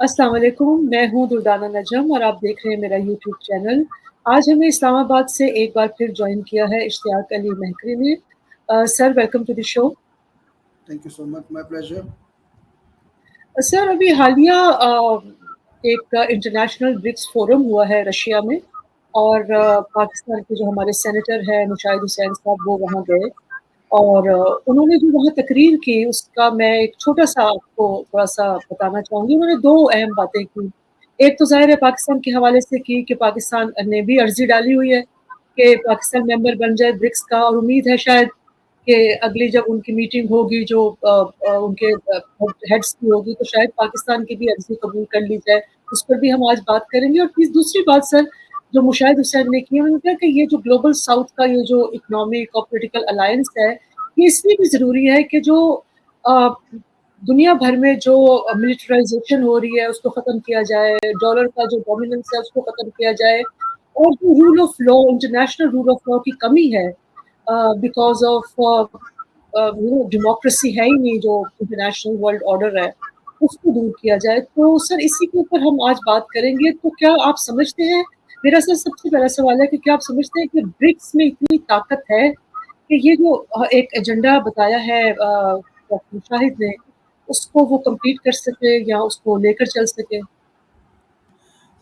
अस्सलाम वालेकुम, मैं हूँ दुर्दाना नजम और आप देख रहे हैं मेरा यूट्यूब चैनल। आज हमें इस्लामाबाद से एक बार फिर जॉइन किया है इश्तियाक अली महकरी ने। Sir welcome to the show. Thank you so much. My pleasure. Sir अभी हालिया एक इंटरनेशनल ब्रिक्स फोरम हुआ है रशिया में और पाकिस्तान के जो हमारे सेनेटर हैं मुशाहिद हुसैन साहब वो वहाँ गए और उन्होंने जो वहाँ तकरीर की उसका मैं एक छोटा-सा आपको थोड़ा-सा बताना चाहूँगी। उन्होंने 2 अहम बातें की। एक तो ज़ाहिर है पाकिस्तान के हवाले से की कि पाकिस्तान ने भी अर्ज़ी डाली हुई है कि पाकिस्तान मेंबर बन जाए ब्रिक्स का और उम्मीद है शायद कि अगली जब उनकी मीटिंग होगी जो उनके हेड्स की होगी तो शायद पाकिस्तान की भी अर्ज़ी कबूल कर ली जाए। उस पर भी हम आज बात करेंगे और फिर दूसरी बात सर जो मुशाहिद हुसैन ने की उन्होंने कहा कि ये जो ग्लोबल साउथ का ये जो इकोनॉमिक और पॉलिटिकल अलायंस है ये इसलिए भी ज़रूरी है कि जो अ, दुनिया भर में जो मिलिटराइज़ेशन हो रही है उसको ख़त्म किया जाए, डॉलर का जो डोमिनेंस है उसको ख़त्म किया जाए और जो rule of law international rule of law की कमी है बिकॉज़ ऑफ डेमोक्रेसी है ही नहीं जो इंटरनेशनल वर्ल्ड ऑर्डर है, उसको दूर किया जाए। तो सर इसी के ऊपर हम आज बात करेंगे। तो क्या आप समझते हैं मेरा सर सबसे पहला सवाल है कि क्या आप समझते हैं कि ब्रिक्स में इतनी ताकत है कि ये जो एक एजेंडा बताया है डॉक्टर मुशाहिद ने, उसको वो कंप्लीट कर सके या उसको लेकर चल सके?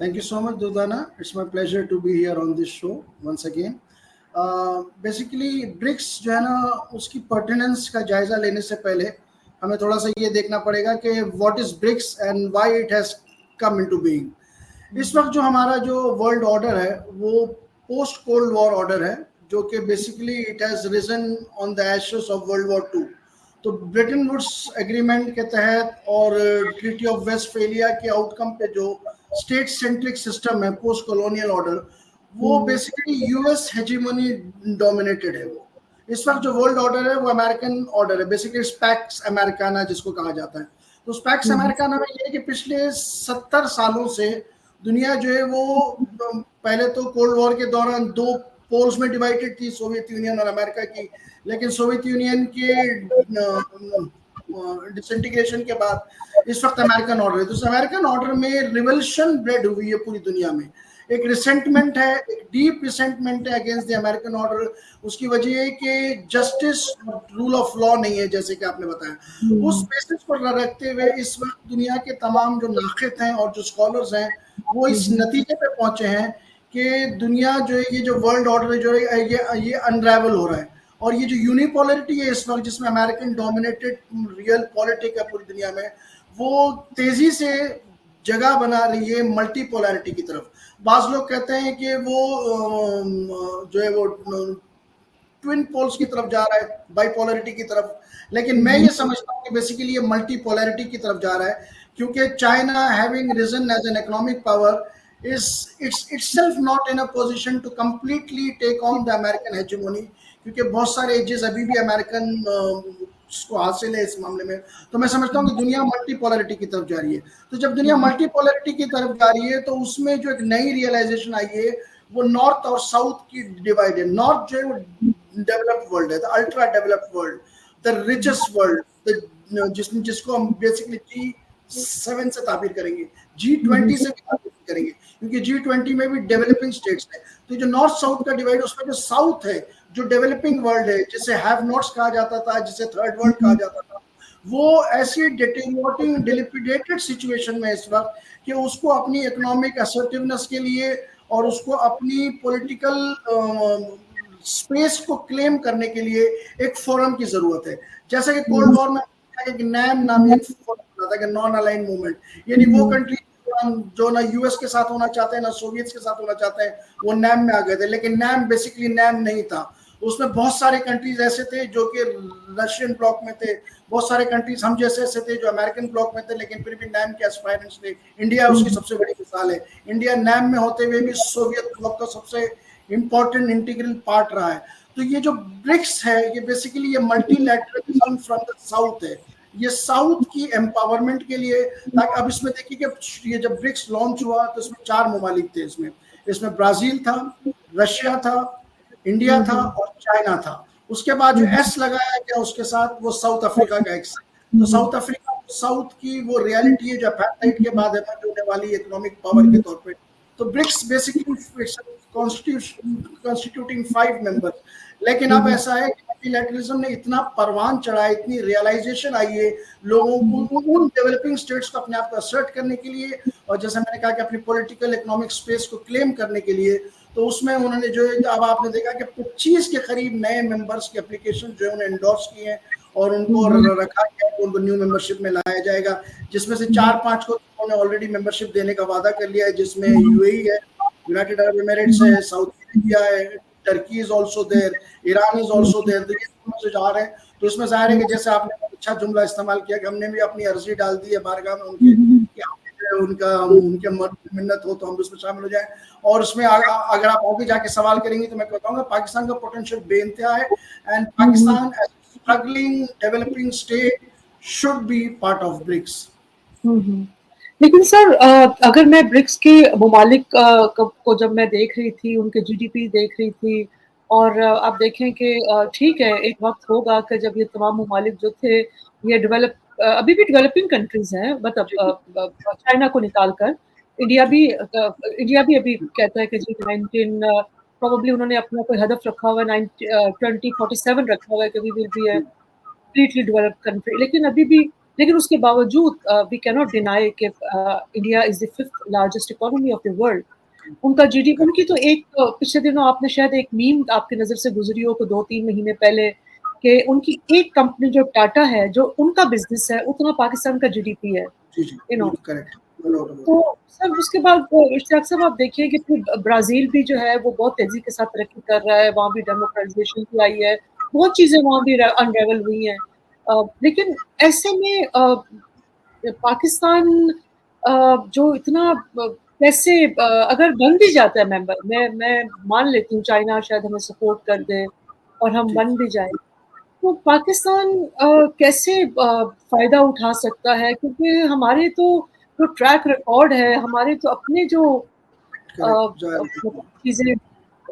Thank you so much, Dudana. It's my pleasure to be here on this show once again. Basically BRICS जो है ना उसकी पर्टिनेंस का जायजा लेने से पहले हमें थोड़ा सा ये देखना पड़ेगा कि what is BRICS and why it has come into being. इस वक्त जो हमारा जो वर्ल्ड ऑर्डर है वो पोस्ट कोल्ड वॉर ऑर्डर है, जो कि basically it has risen on the ashes of World War two. तो ब्रिटेन वुड्स एग्रीमेंट के तहत और ट्रीटी ऑफ वेस्टफेलिया के आउटकम पे जो स्टेट सेंट्रिक सिस्टम है पोस्ट कॉलोनियल ऑर्डर, वो बेसिकली यूएस हेजीमनी डोमिनेटेड है। वो इस वक्त जो वर्ल्ड ऑर्डर है वो अमेरिकन ऑर्डर है, बेसिकली स्पैक्स अमेरिकाना जिसको कहा जाता है। तो स्पैक्स अमेरिकाना में ये है कि पिछले 70 सालों से दुनिया जो है वो पहले तो कोल्ड वॉर के दौरान दो पोल्स में डिवाइडेड थी, सोवियत यूनियन और अमेरिका की। लेकिन सोवियत यूनियन के डिसइंटीग्रेशन के बाद इस वक्त अमेरिकन ऑर्डर है। तो उस अमेरिकन ऑर्डर में रिवल्यूशन ब्रेड हुई है पूरी दुनिया में। एक रिसेंटमेंट है, एक डीप रिसेंटमेंट है अगेंस्ट द अमेरिकन ऑर्डर। उसकी वजह है कि जस्टिस रूल ऑफ लॉ नहीं है, जैसे कि आपने बताया। उस बेसिस पर रखते हुए इस वक्त दुनिया के तमाम जो नाखिद हैं और जो स्कॉलर्स हैं वो इस नतीजे पे पहुंचे हैं कि दुनिया जो है ये जो वर्ल्ड ऑर्डर जो है ये अनरावल हो रहा है। और ये जो यूनिपोलरिटी है इस वक्त जिसमें अमेरिकन डोमिनेटेड रियल पॉलिटिक है पूरी दुनिया में, वो तेजी से जगह बना रही है मल्टीपोलैरिटी की तरफ। बाज लोग कहते हैं कि वो जो है वो ट्विन पोल्स की तरफ जा रहा है, बाइपोलरिटी की तरफ। लेकिन मैं ये समझता हूँ कि बेसिकली ये मल्टीपोलैरिटी की तरफ जा रहा है, क्योंकि China having risen as an economic power is itself not in a position to completely take on the American hegemony, क्योंकि बहुत सारे एजेस अभी भी अमेरिकन को हासिल है इस मामले में। तो मैं समझता हूँ कि दुनिया मल्टीपोलरिटी की तरफ जा रही है। तो जब दुनिया मल्टीपोलरिटी की तरफ जा रही है तो उसमें जो एक नई रियलाइजेशन आई है वो नॉर्थ और साउथ की डिवाइड है। नॉर्थ जो है वो डेवलप्ड वर्ल्ड है, the ultra developed world, the richest world, जिसको हम बेसिकली G7 से ताबीर करेंगे, G20 से भी ताबीर करेंगे, क्योंकि G20 में भी डेवलपिंग स्टेट्स है। तो जो नॉर्थ साउथ का डिवाइड, उसमें जो साउथ है जो डेवलपिंग वर्ल्ड है, जिसे हैव नॉट्स कहा जाता था, जिसे थर्ड वर्ल्ड कहा जाता था, वो ऐसी डिटेरियोरेटिंग डिलिपिडेटेड सिचुएशन में इस वक्त कि उसको अपनी इकोनॉमिक असर्टिवनेस के लिए और उसको अपनी पॉलिटिकल स्पेस को क्लेम करने के लिए एक फोरम की जरूरत है। जैसा कि कोल्ड वॉर में नैम नामी एक फोरम था कि नॉन अलाइन मूवमेंट, यानी वो कंट्री जो ना यूएस के साथ होना चाहते हैं ना सोवियत के साथ होना चाहते हैं, वो नैम में आ गए थे। लेकिन नैम बेसिकली नैम नहीं था, उसमें बहुत सारे कंट्रीज ऐसे थे जो कि रशियन ब्लॉक में थे, बहुत सारे कंट्रीज हम जैसे ऐसे थे जो अमेरिकन ब्लॉक में थे, लेकिन फिर भी नैम के एस्पायरेंट्स थे। इंडिया उसकी सबसे बड़ी मिसाल है। इंडिया नैम में होते हुए भी सोवियत ब्लॉक का सबसे इंपॉर्टेंट इंटीग्रल पार्ट रहा है। तो ये जो ब्रिक्स है ये बेसिकली ये मल्टीलैटरलिज्म फ्रॉम द साउथ है, ये साउथ की एम्पावरमेंट के लिए। ताकि अब इसमें देखिए कि ये जब ब्रिक्स लॉन्च हुआ तो इसमें 4 ममालिक थे। इसमें ब्राजील था, रशिया था, इंडिया था और चाइना था। उसके बाद जो एस लगाया गया उसके साथ वो साउथ अफ्रीका का एक। तो साउथ अफ्रीका साउथ की वो रियलिटी है जो अपार्थाइड के बाद एमर्ज होने वाली इकोनॉमिक पावर के तौर पे। तो ब्रिक्स बेसिकली कॉन्स्टिट्यूटिंग 5 मेंबर्स, लेकिन अब ऐसा है कि मल्टीलैटरलिज्म ने इतना परवान चढ़ा है, इतनी रियलाइजेशन आई है लोगों को उन डेवलपिंग स्टेट्स को अपने आप को असर्ट करने के लिए, और जैसे मैंने कहा कि अपनी पॉलिटिकल इकोनॉमिक स्पेस को क्लेम करने के लिए। तो उसमें उन्होंने जो है, अब आपने देखा कि 25 के करीब नए मेंबर्स की एप्लीकेशन जो है उन्होंने एंडोर्स की हैं और उनको रखा गया है, उनको न्यू मेंबरशिप में लाया जाएगा, जिसमें से 4-5 को उन्होंने ऑलरेडी मेंबरशिप देने का वादा कर लिया है, जिसमें यूएई है, यूनाइटेड अरब एमिरेट्स है, साउथ अरेबिया है, Turkey is also there, Iran is also there. तो ये से जा रहे हैं, तो इसमें जाहिर है कि जैसे आपने अच्छा जुमला इस्तेमाल किया कि हमने भी अपनी अर्जी डाल दी है बारगाह में उनके कि उनका उनके मिन्नत हो तो हम उसमें शामिल हो जाएं। और उसमें अगर आप आगे जाके सवाल करेंगे तो मैं बताऊंगा पाकिस्तान का पोटेंशियल बेइंतहा है, and Pakistan as struggling developing state should be part of BRICS. लेकिन सर अगर मैं ब्रिक्स के ममालिक को जब मैं देख रही थी, उनके जीडीपी देख रही थी, और आप देखें कि ठीक है, एक वक्त होगा कि जब ये तमाम ममालिक जो थे ये अभी भी डेवलपिंग कंट्रीज हैं, मतलब चाइना को निकाल कर इंडिया भी अभी कहता है कि G19 प्रोबेबली उन्होंने अपना कोई हदफ रखा हुआ है, 2047 रखा हुआ है कि we will be completely developed country. लेकिन उसके बावजूद वी कैन नॉट डिनाई कि India is the 5th largest economy of the world. उनका जीडीपी, उनकी तो एक पिछले दिनों आपने शायद एक मीम आपकी नजर से गुजरी हो, को 2-3 महीने पहले, कि उनकी एक कंपनी जो टाटा है, जो उनका बिजनेस है, उतना पाकिस्तान का जीडीपी है, यू नो। करेक्ट। तो सर उसके बाद इश्तियाक साहब आप देखिए कि फिर ब्राजील भी जो है वो बहुत तेजी के साथ तरक्की कर रहा है, वहाँ भी डेमोक्राइजेशन की आई है, बहुत चीजें वहाँ भी अनरेवल हुई हैं। लेकिन ऐसे में पाकिस्तान जो इतना कैसे अगर बन भी जाता है मेंबर, मैं मान लेती हूँ चाइना शायद हमें सपोर्ट कर दे और हम बन भी जाए, तो पाकिस्तान कैसे फायदा उठा सकता है? क्योंकि हमारे तो जो ट्रैक रिकॉर्ड है, हमारे तो अपने जो चीजें,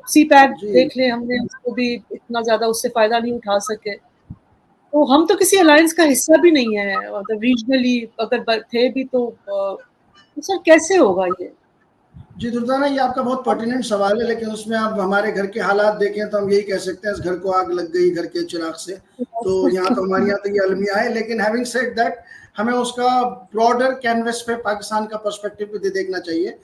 सी पैक देख ले हमने, उसको भी इतना ज्यादा उससे फायदा नहीं उठा सके। तो हम तो किसी अलायंस का हिस्सा भी नहीं है, मतलब रीजनली अगर थे भी तो सर कैसे होगा ये? जी दुर्दाना, ये आपका बहुत पर्टिनेंट सवाल है, लेकिन उसमें आप हमारे घर के हालात देखें तो हम यही कह सकते हैं, इस घर को आग लग गई घर के चिराग से। तो यहाँ तो हमारे यहाँ तो ये अलमिया है, लेकिन हैविंग सेड दैट हमें उसका ब्रॉडर कैनवस पे पाकिस्तान का पर्सपेक्टिव भी देखना चाहिए।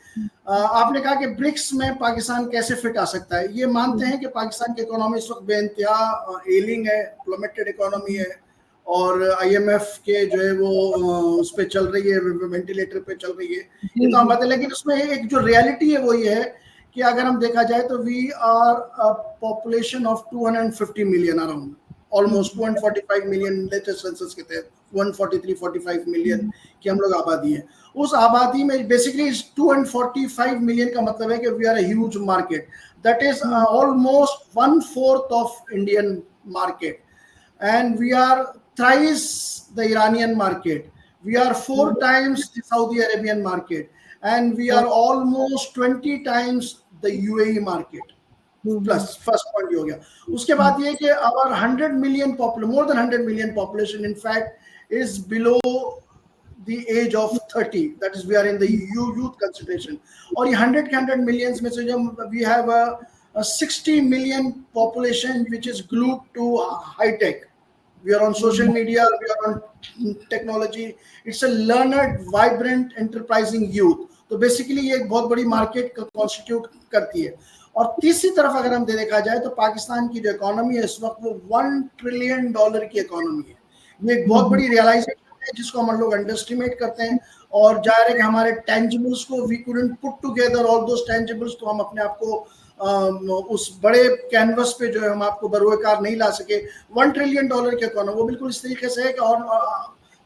आपने कहा कि ब्रिक्स में पाकिस्तान कैसे फिट आ सकता है। ये मानते हैं कि पाकिस्तान की इकोनॉमी इस वक्त बेइंतहा एलिंग है, प्लमेटेड इकोनॉमी है, और आईएमएफ के जो है वो उस पर चल रही है, वेंटिलेटर पे चल रही है, ये तो हम बात है। लेकिन उसमें एक जो रियलिटी है वो ये है कि अगर हम देखा जाए तो we are a population of 250 million around, almost 245 million latest census के तहत 143-45 मिलियन की हम लोग आबादी है। उस आबादी में बेसिकली 245 मिलियन का मतलब है कि we are a huge market, that is almost 1/4 of Indian market, and we are thrice the Iranian market. We are 4 times the Saudi Arabian market, and we are almost 20 times the UAE market. Plus, first point ये हो गया। उसके बाद ये कि our 100 million more than 100 million population, in fact, is below the age of 30. That is, we are in the youth consideration. और ये 100 millions में से जब we have a 60 million population which is glued to high tech. We are on social media, we are on technology. It's a learned, vibrant, enterprising youth. तो basically ये एक बहुत बड़ी मार्केट का कॉन्स्टिट्यूट करती है। और तीसरी तरफ अगर हम देखा जाए तो पाकिस्तान की जो इकोनॉमी है इस वक्त वो $1 ट्रिलियन की इकोनॉमी है। ये एक बहुत बड़ी रियलाइजेशन है जिसको हम लोग अंडरस्टिमेट करते हैं, और जाहिर है कि हमारे टेंजिबल्स को we couldn't put together all those tangibles, तो हम अपने आप को उस बड़े कैनवस पे जो है हम आपको बरोकार नहीं ला सके। $1 ट्रिलियन की इकोनॉमी वो बिल्कुल इस तरीके से है कि और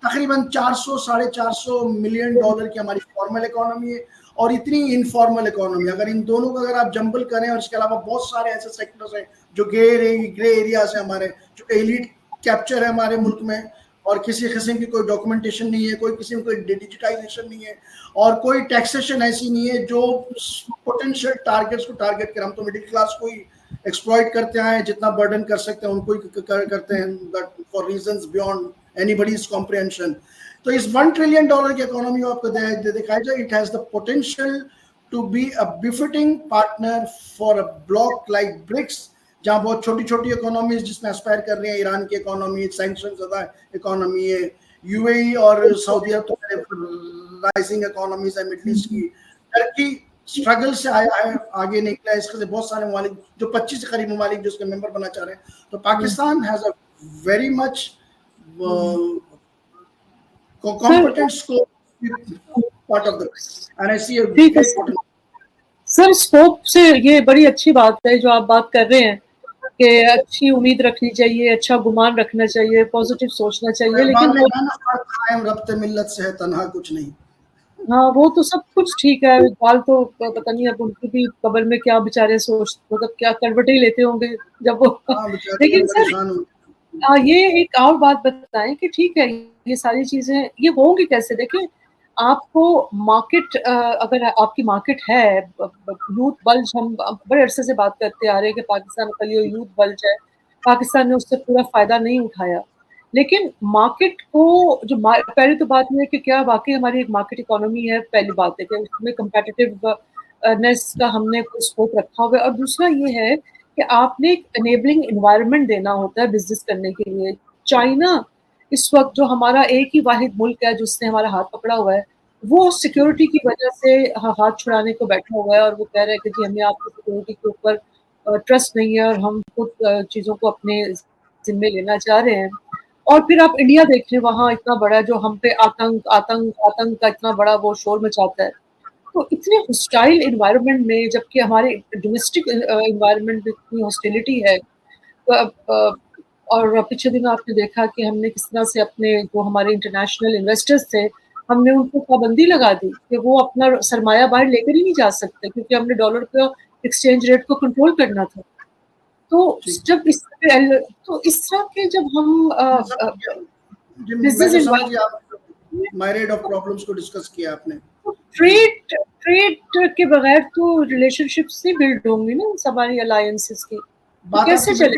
तकरीबन 400-450 मिलियन डॉलर की हमारी फॉर्मल इकोनॉमी है, और इतनी इनफॉर्मल इकोनॉमी। अगर इन दोनों को अगर आप जंबल करें, और इसके अलावा बहुत सारे ऐसे सेक्टर्स हैं जो ग्रे एरियाज है हमारे, जो एलीट कैप्चर है हमारे मुल्क में, और किसी किस्म की कोई डॉक्यूमेंटेशन नहीं है, कोई किसी में कोई डिजिटाइजेशन नहीं है, और कोई टैक्सेशन ऐसी नहीं है जो पोटेंशियल टारगेट्स को टारगेट कर। हम तो मिडिल क्लास को ही एक्सप्लॉइट करते हैं, जितना बर्डन कर सकते हैं उनको ही करते हैं, but for reasons beyond anybody's comprehension. तो इस $1 ट्रिलियन की इकोनॉमी आपको दिखाया जाए, it has the potential to be a befitting partner for a bloc like BRICS, जहां बहुत छोटी छोटी इकोनॉमीज जिसमें एस्पायर कर रही है, ईरान की इकोनॉमी सैंक्शन ज़्यादा इकोनॉमी है, यूएई और सऊदी अरब तो राइजिंग इकोनॉमीज है, मिडिल ईस्ट की, टर्की स्ट्रगल से आया है, आगे निकला है, इसके बहुत सारे ममालिक जो 25 से करीब ममालिक जो उसके मेंबर बनना चाह रहे हैं, तो Pakistan has a very much competent scope part of the, and I see a ठीक है great potential. सर, स्कोप से ये बड़ी अच्छी बात है जो आप बात कर रहे हैं कि अच्छी उम्मीद रखनी चाहिए, अच्छा गुमान रखना चाहिए, पॉजिटिव सोचना चाहिए, लेकिन रब्ते मिल्लत से है तन्हा कुछ नहीं। हाँ, वो तो सब कुछ ठीक है, इकबाल तो पता नहीं अब उनकी भी कब्र में क्या बेचारे सोच, मतलब क्या करवटें लेते होंगे जब वो लेकिन सर ये एक और बात बताएं कि ठीक है ये सारी चीजें ये होंगी कैसे? देखिए, आपको मार्केट अगर आपकी मार्केट है, यूथ बल्ज, हम बड़े अरसे से बात करते आ रहे हैं कि पाकिस्तान का ये यूथ बल्ज है, पाकिस्तान ने उससे पूरा फायदा नहीं उठाया, लेकिन मार्केट को जो पहली तो बात ये है कि क्या वाकई हमारी एक मार्केट इकोनॉमी है, पहली बात है कि उसमें कम्पेटिटिव नेस का हमने कोई स्कोप रखा हुआ है, और दूसरा ये है कि आपने एक एनेबलिंग एनवायरनमेंट देना होता है बिजनेस करने के लिए। चाइना इस वक्त जो हमारा एक ही वाहिद मुल्क है जिसने हमारा हाथ पकड़ा हुआ है, वो सिक्योरिटी की वजह से हाथ छुड़ाने को बैठा हुआ है और वो कह रहा है कि जी हमें आपकी सिक्योरिटी के ऊपर ट्रस्ट नहीं है और हम खुद चीज़ों को अपने जिम्मे लेना चाह रहे हैं। और फिर आप इंडिया देख लें, वहाँ इतना बड़ा जो हम पे आतंक आतंक आतंक का इतना बड़ा वो शोर मचाता है, तो इतने हॉस्टाइल एनवायरनमेंट में, जबकि हमारे डोमेस्टिक एनवायरनमेंट में इतनी हॉस्टिलिटी है, और पिछले दिन आपने देखा कि हमने किस तरह से अपने जो हमारे इंटरनेशनल इन्वेस्टर्स थे, हमने उनको पाबंदी लगा दी कि वो अपना सरमाया बाहर लेकर ही नहीं जा सकते, क्योंकि हमने डॉलर का एक्सचेंज रेट को कंट्रोल करना था। तो जब इस तरह के जब हम बिजनेस मायरेट ऑफ प्रॉब्लम्स को डिस्कस किया आपने, ट्रेड के बगैर तो रिलेशनशिप्स नहीं बिल्ड होंगी ना हमारी अलायंसेस की, तो कैसे चले?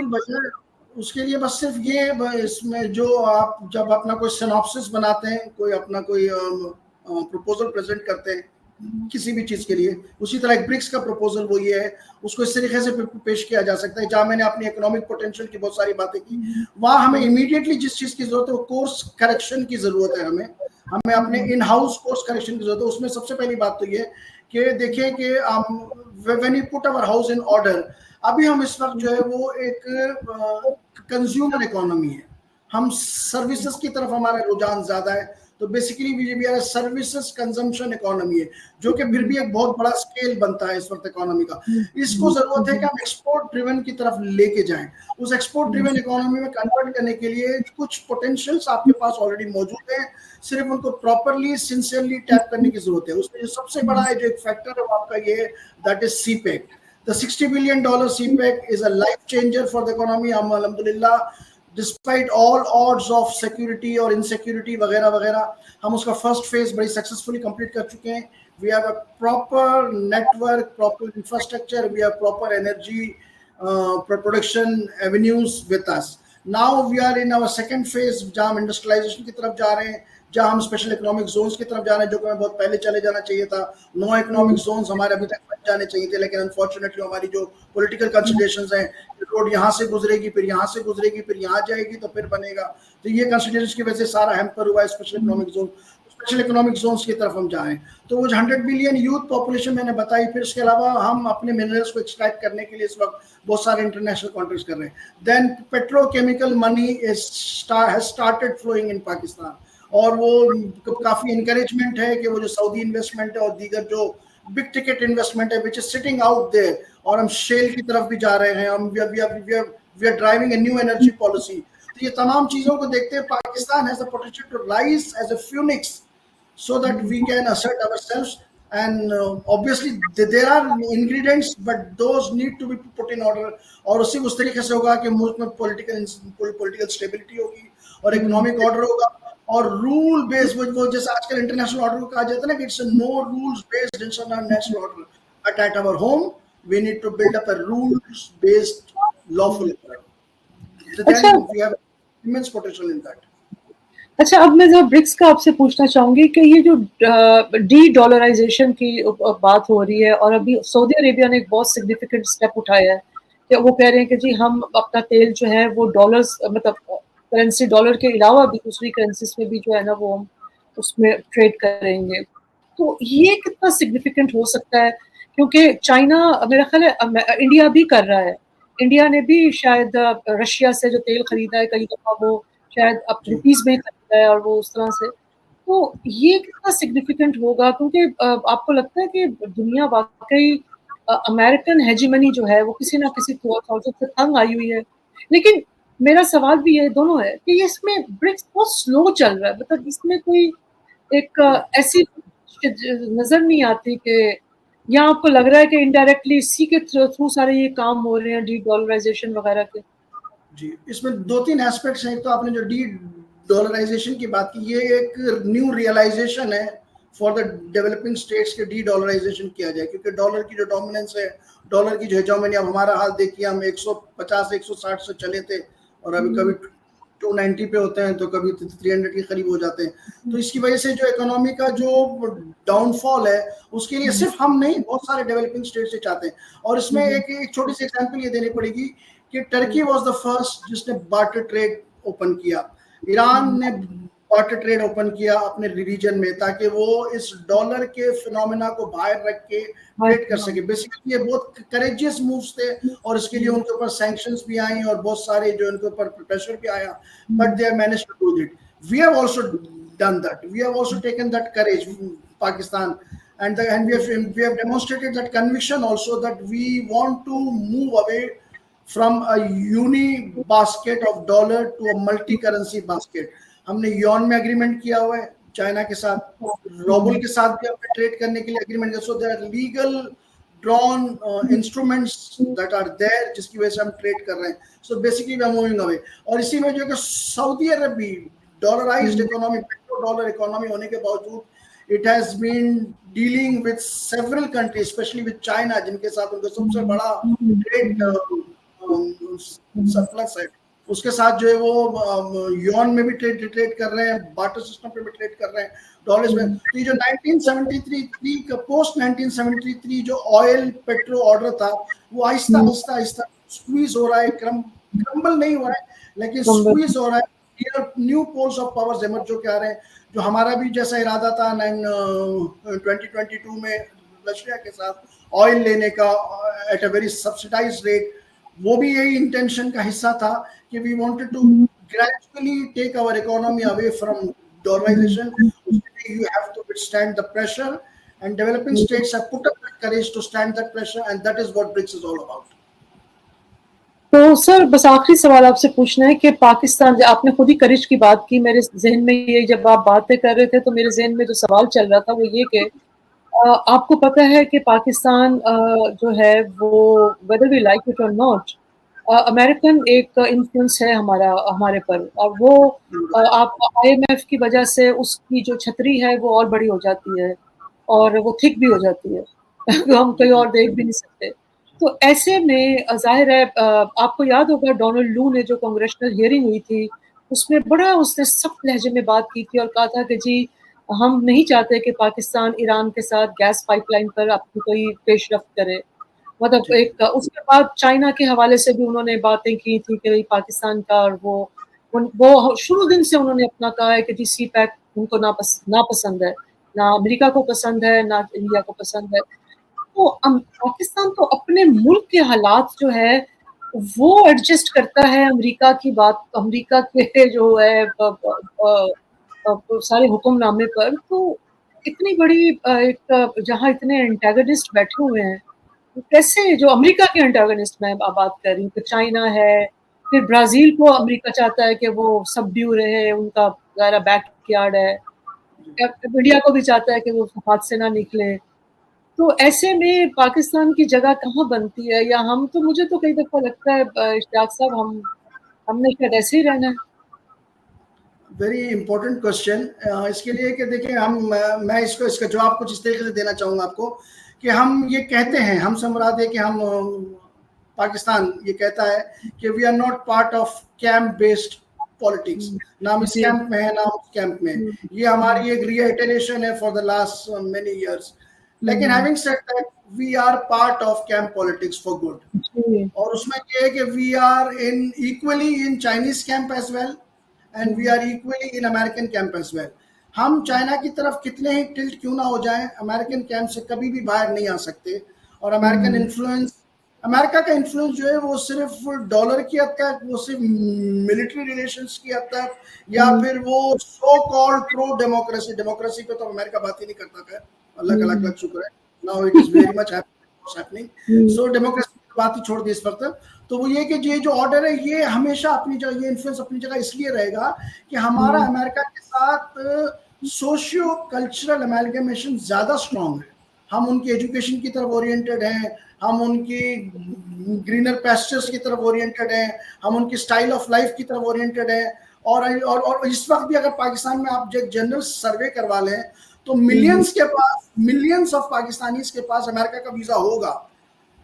उसके लिए बस सिर्फ ये इसमें जो आप जब अपना कोई सिनॉप्सिस बनाते हैं, कोई अपना कोई प्रपोजल प्रेजेंट करते हैं किसी भी चीज के लिए, उसी तरह एक ब्रिक्स का प्रपोजल वो ये है, उसको इस तरीके से पेश किया जा सकता है। जहां मैंने अपनी इकोनॉमिक पोटेंशियल की बहुत सारी बातें की, वहां हमें इमीडिएटली जिस चीज की जरूरत है वो कोर्स करेक्शन की जरूरत है, हमें अपने इन हाउस कोर्स करेक्शन की जरूरत है। उसमें सबसे पहली बात तो ये कि देखिए कि when you put our house in order, अभी हम इस वक्त जो है वो एक कंज्यूमर इकोनॉमी है, हम सर्विसेज की तरफ हमारा रुझान ज्यादा है, तो basically we are services consumption economy है, जो कि फिर भी एक बहुत बड़ा स्केल बनता है इस वक्त इकोनॉमी का। इसको जरूरत है कि हम एक्सपोर्ट ड्रिवन की तरफ लेके जाएं। उस एक्सपोर्ट ड्रिवन इकोनॉमी में कन्वर्ट करने के लिए कुछ पोटेंशियल्स आपके पास ऑलरेडी मौजूद हैं, सिर्फ उनको प्रॉपरली सिंसियरली टैप करने की जरूरत है। उसमें जो सबसे बड़ा जो एक फैक्टर है वो आपका ये है, that is CPEC. The $60 billion CPEC is a life changer for the economy. Alhamdulillah, despite all odds of security और insecurity वगैरह वगैरह, हम उसका फर्स्ट फेज बड़ी सक्सेसफुली कंप्लीट कर चुके हैं। We have a proper network, proper infrastructure, we have proper energy production avenues with us. Now we are in our second phase, जहाँ हम इंडस्ट्रियलाइजेशन की तरफ जा रहे हैं, जहाँ हम स्पेशल इकोनॉमिक जोन्स की तरफ जा रहे हैं, जो कि हमें बहुत पहले चले जाना चाहिए था। 9 इकोनॉमिक जोन्स हमारे अभी तक बन जाने चाहिए थे, लेकिन अनफॉर्चुनेटली हमारी जो पॉलिटिकल कंसिडरेशंस हैं, रोड यहाँ से गुजरेगी, फिर यहाँ से गुजरेगी, फिर यहाँ जाएगी, तो फिर बनेगा, तो ये कंसिडरेशन की वजह से सारा हैम्पर हुआ है special economic zone. Special economic zones की तरफ हम जाएं तो वो 100 बिलियन यूथ पॉपुलेशन मैंने बताई, फिर इसके अलावा हम अपने मिनरल्स को एक्सट्रैक्ट करने के लिए इस वक्त बहुत सारे इंटरनेशनल कॉन्ट्रैक्ट्स कर रहे हैं। Then petrochemical money has started flowing in Pakistan, और वो काफी इंकरेजमेंट है कि वो जो सऊदी इन्वेस्टमेंट है और दीगर जो बिग टिकट इन्वेस्टमेंट है which is sitting out there, और हम शेल की तरफ भी जा रहे हैं, हम we are driving a new energy policy. तो ये तमाम चीजों को देखते हैं Pakistan has the potential to rise as a phoenix so that we can assert ourselves, and obviously there are ingredients but those need to be put in order, और उसी उस तरीके से होगा कि मुल्क में पॉलिटिकल स्टेबिलिटी होगी और इकोनॉमिक ऑर्डर होगा और रूल बेस्ड, वो जैसे आजकल इंटरनेशनल ऑर्डर को कहा जाता है ना कि it's no rules based international order, but at our home we need to build up a rules based lawful, so then we have immense potential in that. अच्छा, अब मैं ज़रा ब्रिक्स का आपसे पूछना चाहूँगी कि ये जो डी-डॉलराइज़ेशन की बात हो रही है और अभी सऊदी अरेबिया ने एक बहुत सिग्निफिकेंट स्टेप उठाया है कि वो कह रहे हैं कि जी हम अपना तेल जो है वो डॉलर्स मतलब करेंसी डॉलर के अलावा भी दूसरी करेंसीज़ में भी जो है ना वो हम उसमें ट्रेड करेंगे। तो ये कितना सिग्निफिकेंट हो सकता है? क्योंकि चाइना मेरा ख़्याल है इंडिया भी कर रहा है। इंडिया ने भी शायद रशिया से जो तेल खरीदा है कई दफ़ा वो शायद अब जी रुपीज़ में खरीदा है और वो उस तरह से। तो ये कितना सिग्निफिकेंट होगा क्योंकि आपको लगता है कि दुनिया वाक़ई अमेरिकन हेजेमनी जो है वो किसी न किसी तौर से तंग आई हुई है। लेकिन मेरा सवाल भी ये दोनों है कि ये इसमें ब्रिक्स बहुत स्लो चल रहा है मतलब इसमें कोई एक ऐसी नज़र नहीं आती कि या आपको लग रहा है कि इनडायरेक्टली इसी के थ्रू सारे ये काम हो रहे हैं डी-डॉलराइज़ेशन वगैरह के? जी, इसमें 2-3 एस्पेक्ट्स हैं। एक तो आपने जो डी-डॉलराइज़ेशन की बात की, ये एक न्यू रियलाइज़ेशन है फॉर द डेवलपिंग स्टेट्स के डी-डॉलराइज़ेशन किया जाए, क्योंकि डॉलर की जो डोमिनेंस है, डॉलर की जो हेजेमनी, अब हमारा हाल देखिए, हम 150 160 से चले थे और अभी कभी 290 पे होते हैं तो कभी 300 के करीब हो जाते हैं। तो इसकी वजह से जो इकोनॉमी का जो डाउनफॉल है, उसके लिए सिर्फ हम नहीं, बहुत सारे डेवलपिंग स्टेट्स से चाहते हैं। और इसमें एक छोटी सी एग्जांपल ये देनी पड़ेगी कि टर्की वाज द फर्स्ट जिसने बार्टर ट्रेड ओपन किया। ईरान ने बार्टर ट्रेड ओपन किया अपने रीजन में, ताकि वो इस डॉलर के फिनोमेना को बाहर रख के ट्रेड कर सके। बेसिकली ये बहुत करेजियस मूव्स थे और इसके लिए उनके ऊपर सैंक्शंस भी आई और बहुत सारे जो उनके ऊपर प्रेशर भी आया, but they managed to do it. We have also done that. We have also taken that courage, Pakistan, and we have demonstrated that conviction also, that we want to move away from a uni basket of dollar to a multi currency basket. हमने Yon में agreement किया हुआ है China के साथ, रोबल के साथ भी हमने ट्रेड करने के लिए agreement, so they are legal drawn instruments that are there, जिसकी वजह से हम ट्रेड कर रहे हैं। So basically we are moving away. और इसी में जो कि सऊदी अरब भी dollarised economy, petro dollar economy होने के बावजूद it has been dealing with several countries, especially with China, जिनके साथ उनका सबसे बड़ा ट्रेड सरप्लस है। उसके साथ जो है वो यॉन में भी ट्रेड कर रहे हैं, बार्टर सिस्टम पे भी ट्रेड कर रहे हैं, डॉलर्स में। तो ये जो 1973 का पोस्ट 1973 जो ऑयल पेट्रो ऑर्डर था, वो आहिस्ता आहिस्ता आहिस्ता स्क्वीज हो रहा है, क्रम्बल नहीं हो रहा है, लेकिन स्क्वीज हो रहा है। New poles of powers emerge जो आ रहे हैं, जो हमारा भी जैसा इरादा था 2022 में रशिया के साथ ऑयल लेने का at a very subsidised rate, वो भी यही इंटेंशन का हिस्सा था कि we wanted to gradually take our economy away from dollarization. You have to withstand the pressure, and developing states have put up that courage to stand that pressure, and that is what BRICS is all about. तो sir बस आखिरी सवाल आपसे पूछना है कि पाकिस्तान, आपने खुद ही करेज की बात की, मेरे जहन में ये जब आप बातें कर रहे थे तो मेरे जहन में जो सवाल चल रहा था वो ये कि आपको पता है कि पाकिस्तान जो है वो वेदर वी लाइक इट और नॉट अमेरिकन एक इन्फ्लुएंस है हमारे पर, और वो आप आईएमएफ की वजह से उसकी जो छतरी है वो और बड़ी हो जाती है और वो थिक भी हो जाती है तो हम कहीं और देख भी नहीं सकते। तो ऐसे में ज़ाहिर है आपको याद होगा डोनाल्ड लू ने जो कांग्रेशनल हियरिंग हुई थी, उसमें बड़ा उसने सख्त लहजे में बात की थी और कहा था कि जी हम नहीं चाहते कि पाकिस्तान ईरान के साथ गैस पाइपलाइन पर अपनी कोई पेशरफ्त करे। मतलब एक उसके बाद चाइना के हवाले से भी उन्होंने बातें की थी कि भाई पाकिस्तान का, और वो शुरू दिन से उन्होंने अपना कहा है कि जी सी पैक उनको नापसंद है, ना अमेरिका को पसंद है, ना इंडिया को पसंद है। तो पाकिस्तान तो अपने मुल्क के हालात जो है वो एडजस्ट करता है अमेरिका की बात, अमेरिका के जो है सारे हुक्मनामे पर। तो इतनी बड़ी एक जहाँ इतने एंटागनिस्ट बैठे हुए हैं, तो कैसे जो अमेरिका के एंटागनिस्ट मैं बात कर रही हूँ, तो चाइना है, फिर ब्राज़ील को अमेरिका चाहता है कि वो सबड्यू रहे, उनका ज़ाहिर बैकयार्ड है। इंडिया को भी चाहता है कि वो हाथ से ना निकले। तो ऐसे में पाकिस्तान की जगह कहाँ बनती है? या हम तो, मुझे तो कई दफ़ा लगता है इश्तियाक साहब, हमने शायद ऐसे ही रहना है। Very important question. इसके लिए कि देखिए, मैं इसका जवाब कुछ इस तरीके से देना चाहूँगा आपको कि हम ये कहते हैं, हमसे मुराद है कि हम पाकिस्तान ये कहता है कि we are not part of camp based politics, ना हम इस जी। कैंप में है ना उस कैंप में। ये हमारी एक रीइटरेशन है for the last many years. लेकिन having said that, we are part of camp politics for good. जी। और उसमें ये है कि we are in equally in Chinese camp as well, and we are equally in American camp as well. हम China की तरफ कितने ही टिल्ट क्यों ना हो जाएं, अमेरिकन कैंप से कभी भी बाहर नहीं आ सकते। और अमेरिकन इन्फ्लुएंस, अमेरिका का इन्फ्लुएंस जो है वो सिर्फ डॉलर की हद तक, वो सिर्फ मिलिट्री रिलेशंस की हद तक, या फिर वो so called pro democracy, democracy पे तो अमेरिका बात ही नहीं करता। खैर अल्लाह का लाख लाख शुक्र है, now it is very much happening. So democracy की बात ही छोड़ दी इस वक्त। तो वो ये कि ये जो ऑर्डर है ये हमेशा अपनी जगह, ये इन्फ्लुएंस अपनी जगह इसलिए रहेगा कि हमारा अमेरिका के साथ सोशियो कल्चरल अमेलगमेशन ज्यादा स्ट्रांग है। हम उनकी एजुकेशन की तरफ ओरिएंटेड हैं, हम उनकी ग्रीनर पेस्चर्स की तरफ ओरिएंटेड हैं, हम उनकी स्टाइल ऑफ लाइफ की तरफ ओरिएंटेड हैं। और इस वक्त भी अगर पाकिस्तान में आप एक जनरल सर्वे करवा लें तो मिलियंस के पास, मिलियंस ऑफ पाकिस्तानीज के पास अमेरिका का वीजा होगा,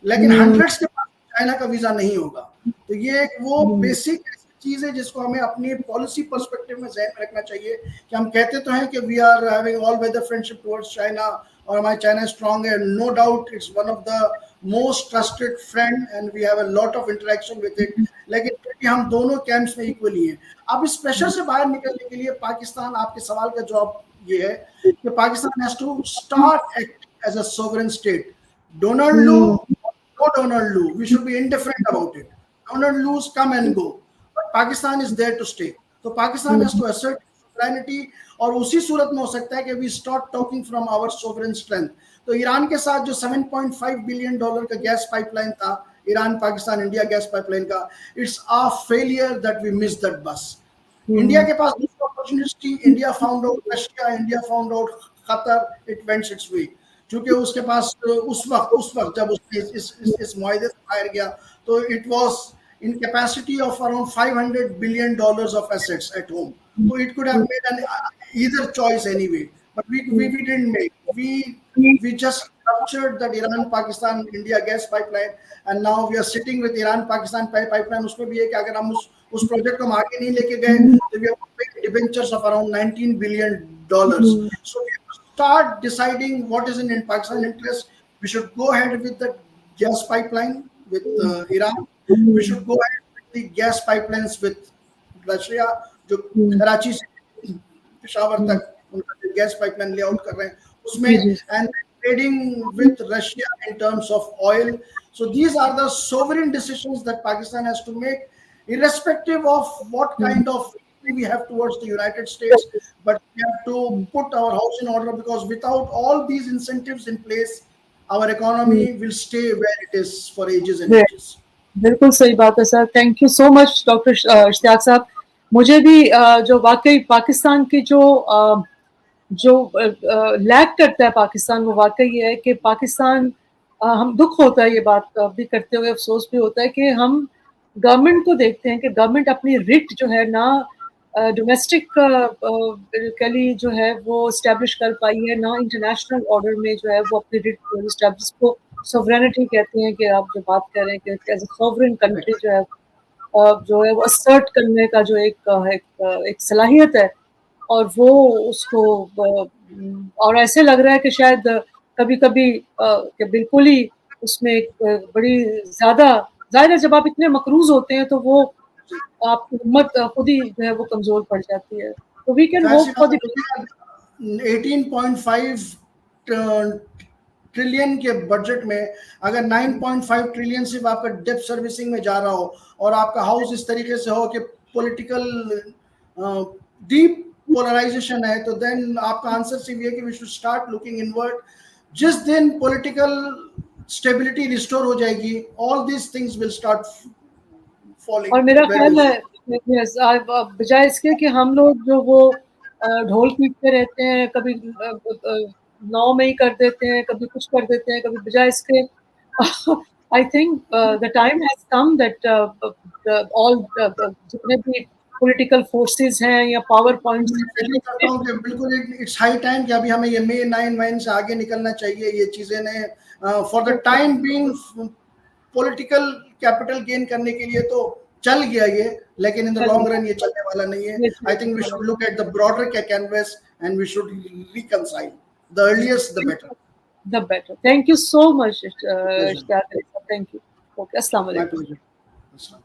लेकिन हंड्रेड्स के पास चाइना का वीजा नहीं होगा। तो ये एक वो बेसिक चीज है जिसको हमें अपनी पॉलिसी पर्सपेक्टिव में ज़हन में रखना चाहिए कि हम कहते तो हैं कि we are having all weather friendship towards China, और हमारी चाइना स्ट्रांग है, no doubt it's one of the most trusted friend and we have a lot of interaction with it. लेकिन फिर हम दोनों कैंप्स में इक्वली हैं। अब इस प्रेशर से बाहर निकलने के लिए पाकिस्तान, आपके सवाल का जवाब ये है कि Pakistan has to start acting as a sovereign state. Donald Lu, no Donald Lu, we should be indifferent about it. Donald Lu's come and go, but Pakistan is there to stay. So Pakistan has to assert sovereignty, और उसी सूरत में हो सकता है कि we start talking from our sovereign strength. तो Iran के साथ जो $7.5 बिलियन का गैस पाइपलाइन था, Iran Pakistan India gas pipeline का, it's a failure that we missed that bus. India के पास दूसरी opportunity, India found out Russia, India found out Qatar, it went it's way. क्योंकि उसके पास उस वक्त जब उसने इस मुआहदे से बाहर गया तो it was in capacity of around $500 billion of assets at home. तो it could have made an either choice anyway, but we didn't make, we just ruptured that Iran Pakistan India gas pipeline, and now we are sitting with Iran Pakistan pipeline। उसमें भी है कि अगर हम उस project को हम आगे नहीं लेके गए तो we have to pay debentures of around $19 billion। So we have to start deciding what is in Pakistan interest। We should go ahead with the gas pipeline with Iran। We should go ahead with the gas pipelines with Russia, जो कराची से पेशावर तक उनका gas pipeline layout कर रहे हैं उसमें, and trading with Russia in terms of oil। So these are the sovereign decisions that Pakistan has to make, irrespective of what kind of we have towards the United States, but we have to put our house in order, because without all these incentives in place, our economy will stay where it is for ages and ages। बिल्कुल सही बात है sir, thank you so much doctor Ishtiaq साहब। मुझे भी जो वाकई पाकिस्तान की जो लैक करता है पाकिस्तान, वो वाकई ये है कि पाकिस्तान, हम दुख होता है ये बात भी करते हुए, अफसोस भी होता है कि हम गवर्नमेंट को देखते हैं कि गवर्नमेंट अपनी रिट जो है ना डोमेस्टिक कली जो है वो इस्टेब्लिश कर पाई है, ना इंटरनेशनल ऑर्डर में जो है वो अपनी रिट इस्टेब्लिश को सॉवरेनिटी कहते हैं कि आप जो बात कर रहे हैं कि एज अ सॉवरेन कंट्री जो है वो असर्ट करने का जो एक सलाहियत है, और वो उसको और ऐसे लग रहा है कि शायद कभी-कभी कि बिल्कुल ही उसमें एक बड़ी ज़्यादा ज़ाहिर है, जब आप इतने मकरूज़ होते हैं तो वो आपकी हिम्मत खुद ही जो है वो कमज़ोर पड़ जाती है। तो we can hope for the 18.5 trillion के बजट में अगर 9.5 ट्रिलियन सिर्फ आपका डेब्ट सर्विसिंग में जा रहा हो, और आपका हाउस इस तरीके से हो कि पॉलिटिकल डीप पोलराइजेशन है, तो देन आपका आंसर सिर्फ ये कि we should start looking inward. जिस दिन पॉलिटिकल स्टेबिलिटी रिस्टोर हो जाएगी, all these things will start falling. और मेरा ख्याल है बजाय इसके कि हम लोग जो वो ढोल पीटते रहते हैं, कभी 9 में ही कर देते हैं, कभी कुछ कर देते हैं, कभी बजाय इसके I think the time has come that all जितने भी पॉलिटिकल फोर्सेस हैं या पावर पॉइंट्स, बिल्कुल इट्स हाई टाइम कि अभी हमें ये May 9 से आगे निकलना चाहिए। ये चीजें ने for the time being political capital gain करने के लिए तो चल गया ये, लेकिन इन द चल लॉन्ग गया। रन ये चलने वाला नहीं है. ये I think we should look at the broader canvas and we should reconcile. The earliest, the better. the better. Thank you so much, Pleasure. Ishtiyaq Ali sir. Thank you. Okay, Assalamu My alaikum. pleasure. Assalam.